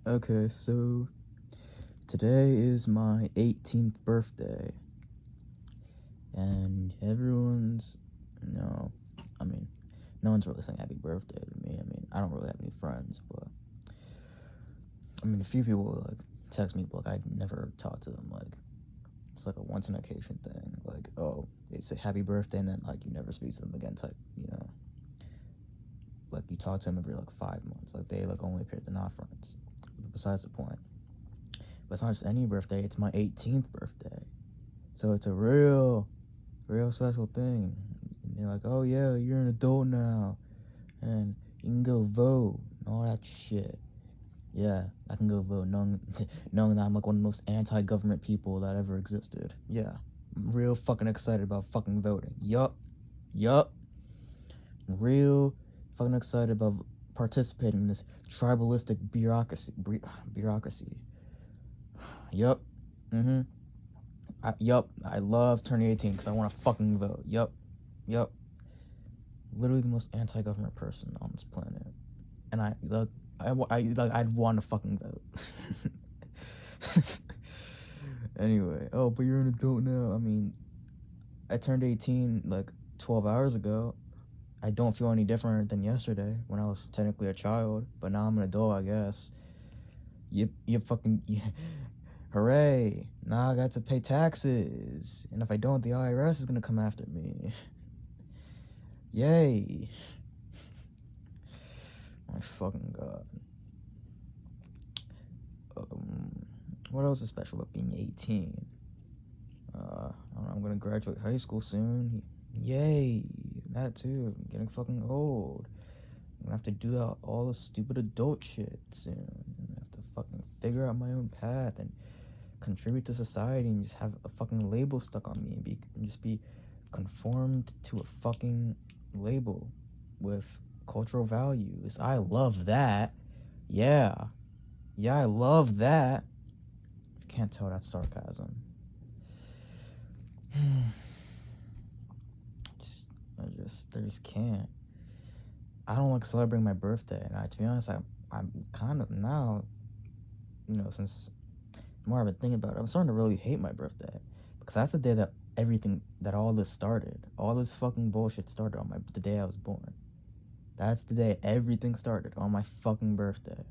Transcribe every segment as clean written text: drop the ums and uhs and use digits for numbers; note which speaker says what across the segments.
Speaker 1: Okay, so today is my 18th birthday, and everyone's, no, I mean, no one's really saying happy birthday to me. I mean, I don't really have any friends, but, I mean, a few people, like, text me, but, like, I never talk to them, like, it's like a once-in-occasion thing, like, oh, they say happy birthday, and then, like, you never speak to them again type, like, you talk to them every, like, 5 months, like, they, like, only appear, they're not friends, but besides the point. But it's not just any birthday, it's my 18th birthday. So it's a real special thing. And they're like, oh yeah, you're an adult now. And you can go vote and all that shit. Yeah, I can go vote knowing that I'm like one of the most anti-government people that ever existed. Yeah, I'm real fucking excited about fucking voting. Yup. Real fucking excited about participating in this tribalistic bureaucracy. Yup. I love turning 18 because I want to fucking vote. Yup. Literally the most anti-government person on this planet, and I'd want to fucking vote. Anyway, oh, but you're an adult now. I mean, I turned 18 like 12 hours ago. I don't feel any different than yesterday when I was technically a child, but now I'm an adult, I guess. You fucking. Hooray! Now I got to pay taxes, and if I don't, the IRS is gonna come after me. Yay! My fucking god. What else is special about being 18? I don't know, I'm gonna graduate high school soon. Yay! That too. I'm getting fucking old. I'm gonna have to do all the stupid adult shit soon. I'm gonna have to fucking figure out my own path and contribute to society and just have a fucking label stuck on me and just be conformed to a fucking label with cultural values. I love that. Yeah, I love that. If you can't tell, that's sarcasm. I just can't. I don't like celebrating my birthday, and to be honest, I'm kind of now, since the more I've been thinking about it, I'm starting to really hate my birthday, because that's the day that all this started. All this fucking bullshit started on the day I was born. That's the day everything started, on my fucking birthday.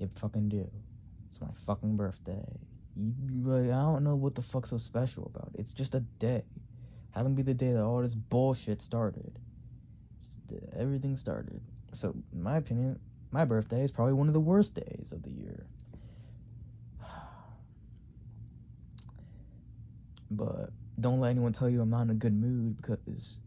Speaker 1: You fucking do. It's my fucking birthday. I don't know what the fuck's so special about it. It's just a day. Happened to be the day that all this bullshit started. Everything started. So, in my opinion, my birthday is probably one of the worst days of the year. But don't let anyone tell you I'm not in a good mood, because,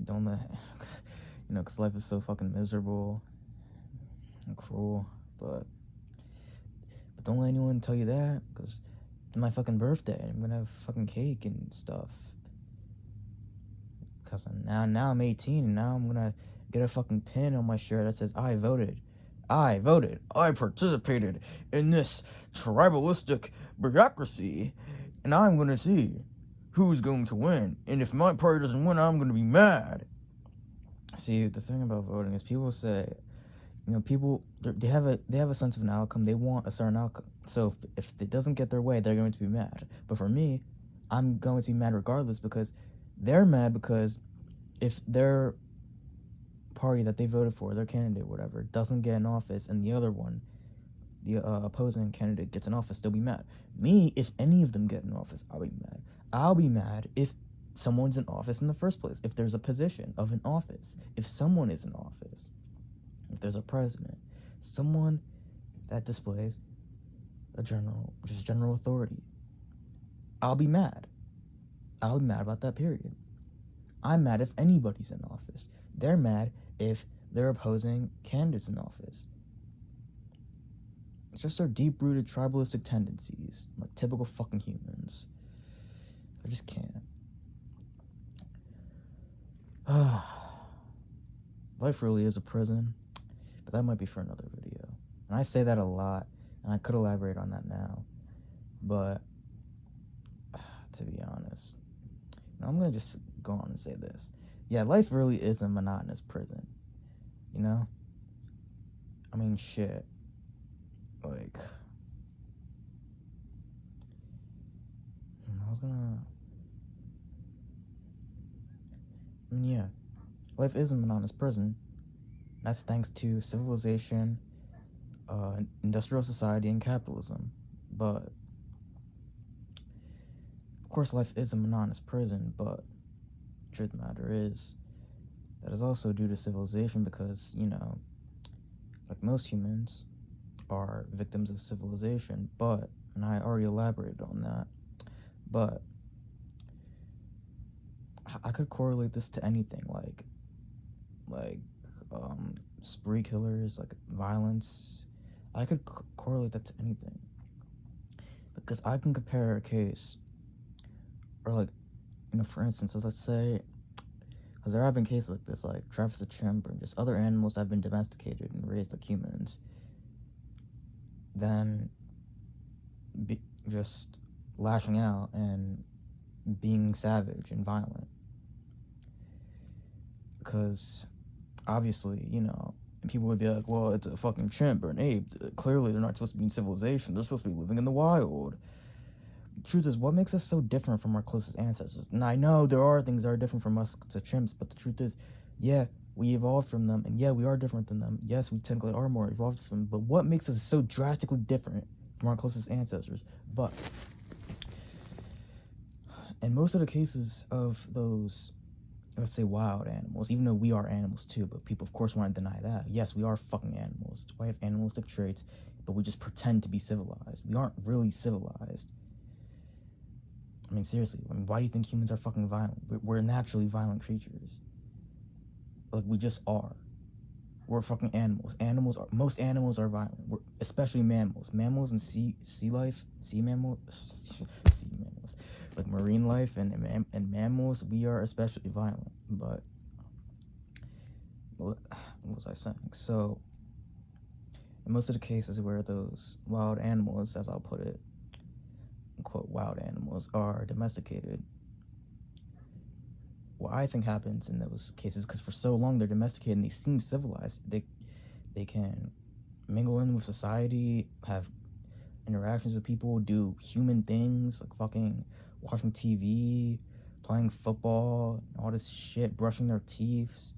Speaker 1: don't let, because life is so fucking miserable and cruel. But don't let anyone tell you that, because it's my fucking birthday. I'm gonna have fucking cake and stuff. Because now I'm 18, and now I'm gonna get a fucking pin on my shirt that says I voted. I participated in this tribalistic bureaucracy, and I'm gonna see who's going to win. And if my party doesn't win, I'm gonna be mad. See, the thing about voting is people say, people they have a sense of an outcome. They want a certain outcome. So if it doesn't get their way, they're going to be mad. But for me, I'm going to be mad regardless, because they're mad because if their party that they voted for, their candidate, whatever, doesn't get in office, and the other one, the opposing candidate, gets in office, they'll be mad. Me, if any of them get in office, I'll be mad. I'll be mad if someone's in office in the first place, if there's a position of an office, if someone is in office, if there's a president, someone that displays general authority. I'll be mad. I'll be mad about that, period. I'm mad if anybody's in office. They're mad if they're opposing candidates in office. It's just our deep-rooted tribalistic tendencies, like typical fucking humans. I just can't. Life really is a prison, but that might be for another video. And I say that a lot, and I could elaborate on that now, but to be honest, I'm gonna just go on and say this. Yeah, life really is a monotonous prison, you know? I mean, shit. Like, I was gonna. I mean, yeah, life is a monotonous prison. That's thanks to civilization, industrial society, and capitalism. But, of course, life is a monotonous prison, but the truth of the matter is, that is also due to civilization because, like most humans, are victims of civilization, but, and I already elaborated on that, but I could correlate this to anything, like, spree killers, like violence. I could correlate that to anything because I can compare a case, or like, for instance, let's say, because there have been cases like this, like Travis the chimp and just other animals that have been domesticated and raised like humans, then just lashing out and being savage and violent. Because obviously, and people would be like, well, it's a fucking chimp or an ape. Clearly, they're not supposed to be in civilization. They're supposed to be living in the wild. The truth is, what makes us so different from our closest ancestors? And I know there are things that are different from us to chimps, but the truth is, yeah, we evolved from them, and yeah, we are different than them. Yes, we technically are more evolved from them, but what makes us so drastically different from our closest ancestors? But in most of the cases of those, let's say, wild animals, even though we are animals too, but people of course want to deny that. Yes, we are fucking animals. We have animalistic traits, but we just pretend to be civilized. We aren't really civilized. I mean, seriously, why do you think humans are fucking violent? We're naturally violent creatures. Like, we just are. We're fucking animals. Most animals are violent. Especially mammals. Mammals and sea life, sea mammals, like marine life and mammals, we are especially violent. But what was I saying? So, in most of the cases where those wild animals, as I'll put it, quote, wild animals, are domesticated, what I think happens in those cases, because for so long they're domesticated and they seem civilized, they can mingle in with society, have interactions with people, do human things like fucking watching TV, playing football, all this shit, brushing their teeth,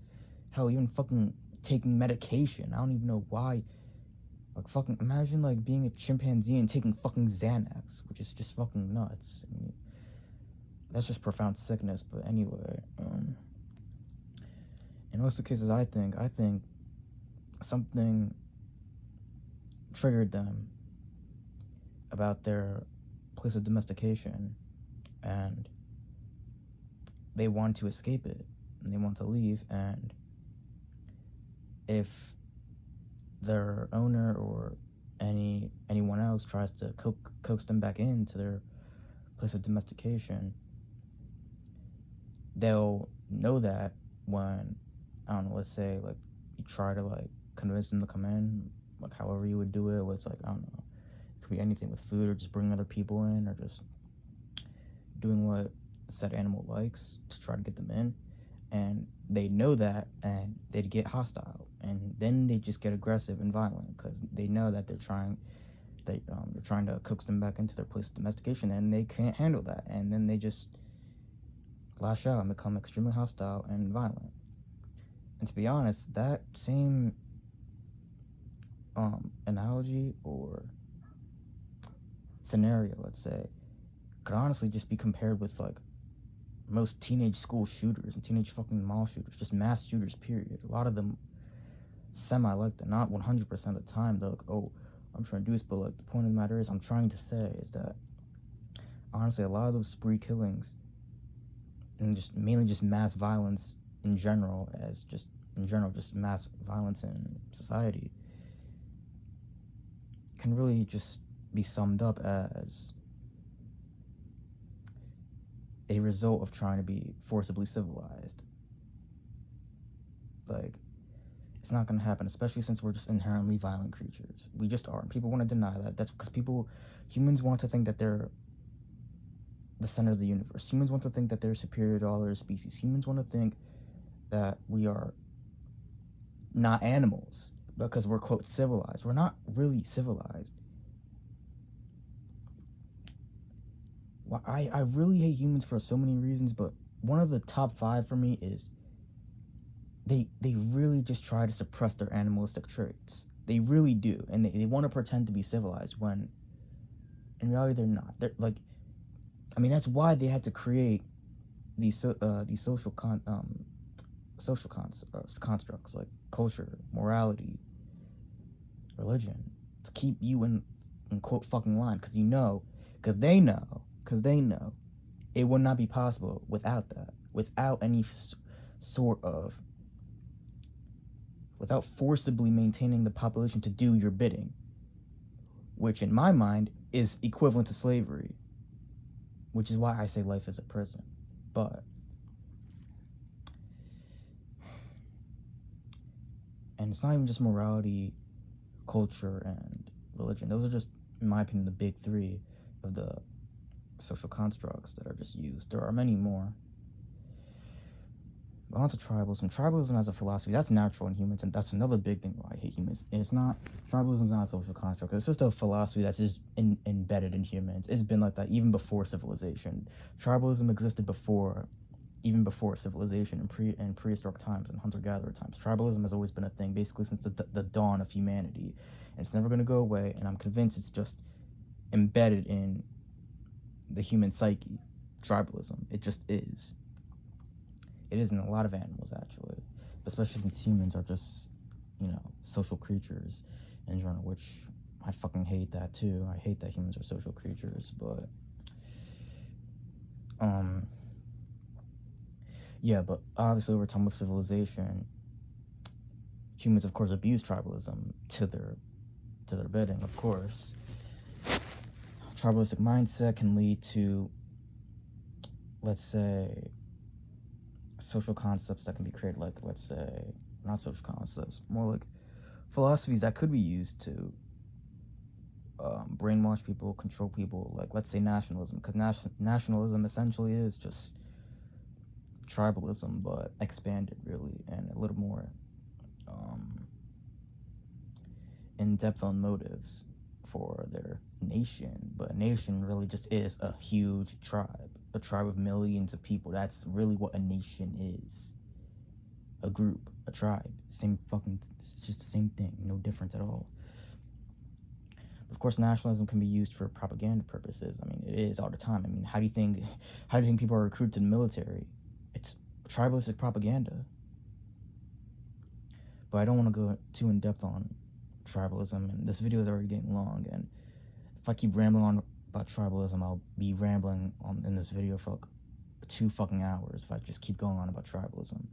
Speaker 1: hell, even fucking taking medication. I don't even know why. Like, fucking imagine like being a chimpanzee and taking fucking Xanax, which is just fucking nuts. I mean, that's just profound sickness. But anyway, in most of the cases, I think something triggered them about their place of domestication, and they want to escape it, and they want to leave. And if their owner or anyone else tries to coax them back into their place of domestication, they'll know that when, I don't know, let's say like you try to like convince them to come in, like however you would do it with, like, I don't know, it could be anything with food or just bringing other people in or just doing what said animal likes to try to get them in, and they know that, and they'd get hostile, and then they just get aggressive and violent because they know that they're trying to coax them back into their place of domestication, and they can't handle that, and then they just lash out and become extremely hostile and violent. And to be honest, that same analogy or scenario, let's say, could honestly just be compared with like most teenage school shooters and teenage fucking mall shooters, just mass shooters, period. A lot of them semi like that, not 100% of the time. They're like, oh, I'm trying to do this, but like the point of the matter is, I'm trying to say is that honestly, a lot of those spree killings and just mainly just mass violence in general, just mass violence in society, can really just be summed up as a result of trying to be forcibly civilized. Like, it's not going to happen, especially since we're just inherently violent creatures. We just are. And people want to deny that. That's because humans want to think that they're the center of the universe. Humans want to think that they're superior to all other species. Humans want to think that we are not animals because we're, quote, civilized. We're not really civilized. I really hate humans for so many reasons, but one of the top 5 for me is they really just try to suppress their animalistic traits. They really do, and they want to pretend to be civilized when in reality they're not. They're like, I mean, that's why they had to create these social constructs like culture, morality, religion, to keep you in quote fucking line, because they know it would not be possible without that, without any sort of, without forcibly maintaining the population to do your bidding, which in my mind is equivalent to slavery, which is why I say life is a prison. But and it's not even just morality, culture, and religion. Those are just, in my opinion, the big 3 of the social constructs that are just used. There are many more. But on to tribalism. Tribalism as a philosophy, that's natural in humans, and that's another big thing why I hate humans. And it's not, tribalism is not a social construct. It's just a philosophy that's just embedded in humans. It's been like that even before civilization. Tribalism existed even before civilization in prehistoric times and hunter-gatherer times. Tribalism has always been a thing, basically since the dawn of humanity. And it's never going to go away, and I'm convinced it's just embedded in the human psyche. Tribalism. It just is. It is in a lot of animals, actually. Especially since humans are just, social creatures in general, which I fucking hate that, too. I hate that humans are social creatures, but... yeah, but obviously over time with civilization, humans, of course, abuse tribalism to their bidding, of course. Tribalistic mindset can lead to, let's say, social concepts that can be created, like, let's say, not social concepts, more like philosophies that could be used to brainwash people, control people, like, let's say, nationalism, because nationalism essentially is just tribalism, but expanded, really, and a little more in-depth on motives for their nation. But a nation really just is a huge tribe, a tribe of millions of people. That's really what a nation is. A group, a tribe, it's just the same thing, no difference at all. Of course, nationalism can be used for propaganda purposes. I mean, it is all the time. I mean, how do you think people are recruited to the military? It's tribalistic propaganda. But I don't want to go too in depth on tribalism, and this video is already getting long, and if I keep rambling on about tribalism, I'll be rambling on in this video for like 2 fucking hours if I just keep going on about tribalism.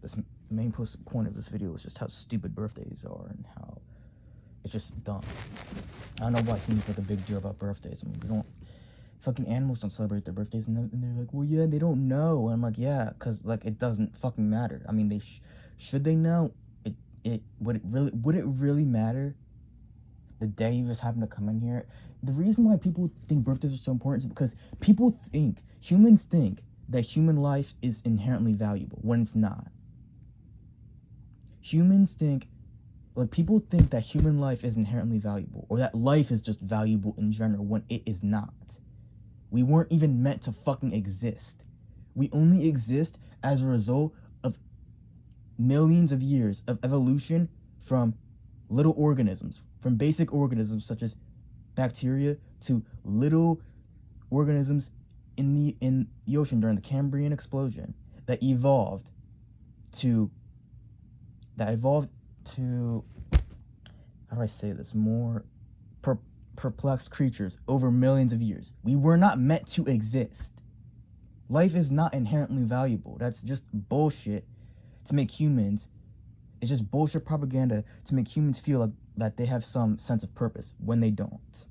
Speaker 1: This main point of this video is just how stupid birthdays are and how it's just dumb. I don't know why humans make a big deal about birthdays. I mean, fucking animals don't celebrate their birthdays, and they're like, well, yeah, they don't know. And I'm like, yeah, because, like, it doesn't fucking matter. I mean, they should they know? Would it really matter the day you just happen to come in here? The reason why people think birthdays are so important is because humans think that human life is inherently valuable when it's not. People think that human life is inherently valuable, or that life is just valuable in general when it is not. We weren't even meant to fucking exist. We only exist as a result of millions of years of evolution from little organisms, from basic organisms such as bacteria to little organisms in the ocean during the Cambrian explosion that evolved to how do I say this, more perplexed creatures over millions of years. We were not meant to exist. Life is not inherently valuable. That's just bullshit to make humans, it's just bullshit propaganda to make humans feel like that they have some sense of purpose when they don't.